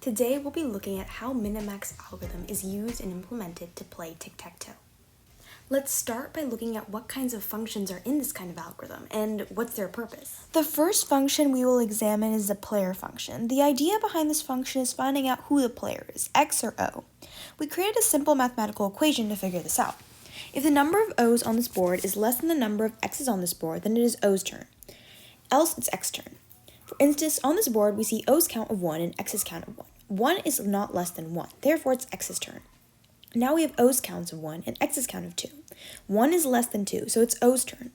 Today we'll be looking at how Minimax Algorithm is used and implemented to play Tic Tac Toe. Let's start by looking at what kinds of functions are in this kind of algorithm and what's their purpose. The first function we will examine is the player function. The idea behind this function is finding out who the player is, X or O. We created a simple mathematical equation to figure this out. If the number of O's on this board is less than the number of X's on this board, then it is O's turn. Else it's X's turn. For instance, on this board we see O's count of 1 and X's count of 1. 1 is not less than 1, therefore it's X's turn. Now we have O's counts of 1 and X's count of 2. 1 is less than 2, so it's O's turn.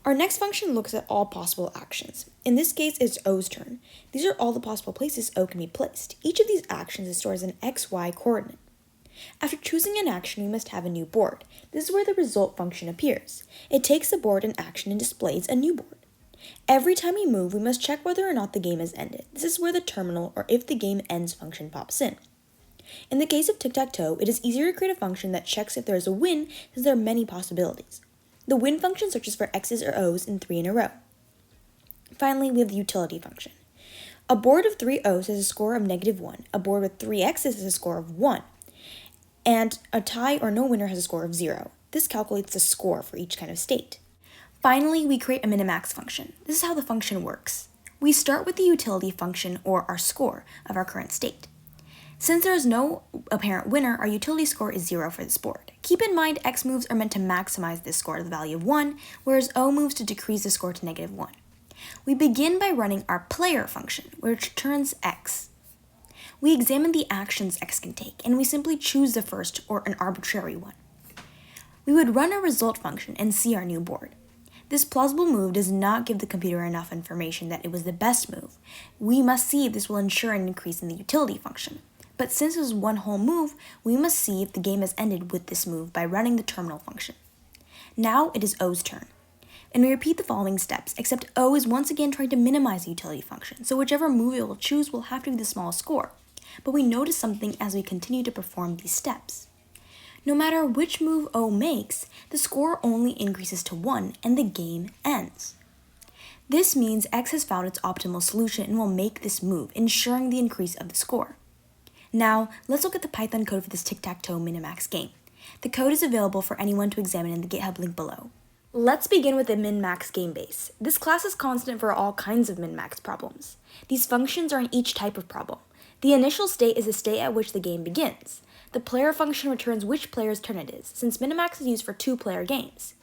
Our next function looks at all possible actions. In this case, it's O's turn. These are all the possible places O can be placed. Each of these actions is stored as an XY coordinate. After choosing an action, we must have a new board. This is where the result function appears. It takes the board in action and displays a new board. Every time we move, we must check whether or not the game has ended. This is where the terminal or if the game ends function pops in. In the case of Tic Tac Toe, it is easier to create a function that checks if there is a win since there are many possibilities. The win function searches for X's or O's in 3 in a row. Finally, we have the utility function. A board of 3 O's has a score of -1, a board with 3 X's has a score of 1, and a tie or no winner has a score of 0. This calculates the score for each kind of state. Finally, we create a minimax function. This is how the function works. We start with the utility function, or our score, of our current state. Since there is no apparent winner, our utility score is 0 for this board. Keep in mind, X moves are meant to maximize this score to the value of 1, whereas O moves to decrease the score to -1. We begin by running our player function, which returns X. We examine the actions X can take, and we simply choose the first or an arbitrary one. We would run a result function and see our new board. This plausible move does not give the computer enough information that it was the best move. We must see if this will ensure an increase in the utility function. But since it was one whole move, we must see if the game has ended with this move by running the terminal function. Now it is O's turn. And we repeat the following steps, except O is once again trying to minimize the utility function, so whichever move it will choose will have to be the smallest score. But we notice something as we continue to perform these steps. No matter which move O makes, the score only increases to 1 and the game ends. This means X has found its optimal solution and will make this move, ensuring the increase of the score. Now, let's look at the Python code for this Tic Tac Toe Minimax game. The code is available for anyone to examine in the GitHub link below. Let's begin with the min-max game base. This class is constant for all kinds of min-max problems. These functions are in each type of problem. The initial state is the state at which the game begins. The player function returns which player's turn it is, since Minimax is used for 2-player games.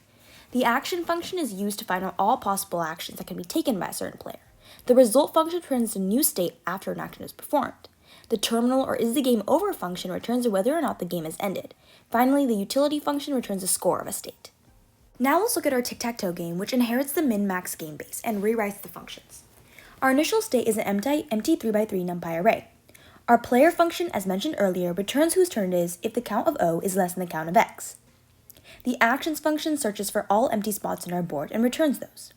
The action function is used to find out all possible actions that can be taken by a certain player. The result function returns a new state after an action is performed. The terminal or is the game over function returns whether or not the game has ended. Finally, the utility function returns a score of a state. Now let's look at our Tic Tac Toe game, which inherits the min-max game base and rewrites the functions. Our initial state is an empty 3x3 numpy array. Our player function, as mentioned earlier, returns whose turn it is if the count of O is less than the count of X. The actions function searches for all empty spots on our board and returns those.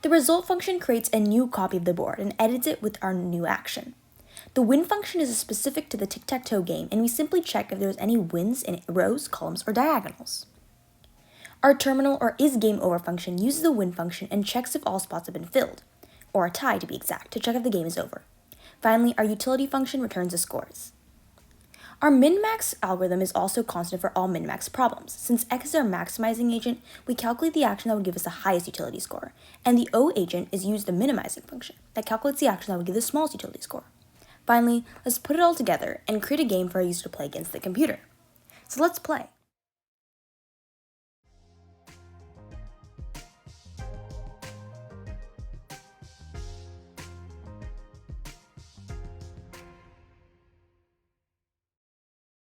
The result function creates a new copy of the board and edits it with our new action. The win function is specific to the Tic Tac Toe game, and we simply check if there's any wins in rows, columns, or diagonals. Our terminal or is game over function uses the win function and checks if all spots have been filled, or a tie to be exact, to check if the game is over. Finally, our utility function returns the scores. Our min-max algorithm is also constant for all min-max problems. Since X is our maximizing agent, we calculate the action that would give us the highest utility score, and the O agent is used the minimizing function that calculates the action that would give the smallest utility score. Finally, let's put it all together and create a game for our user to play against the computer. So let's play.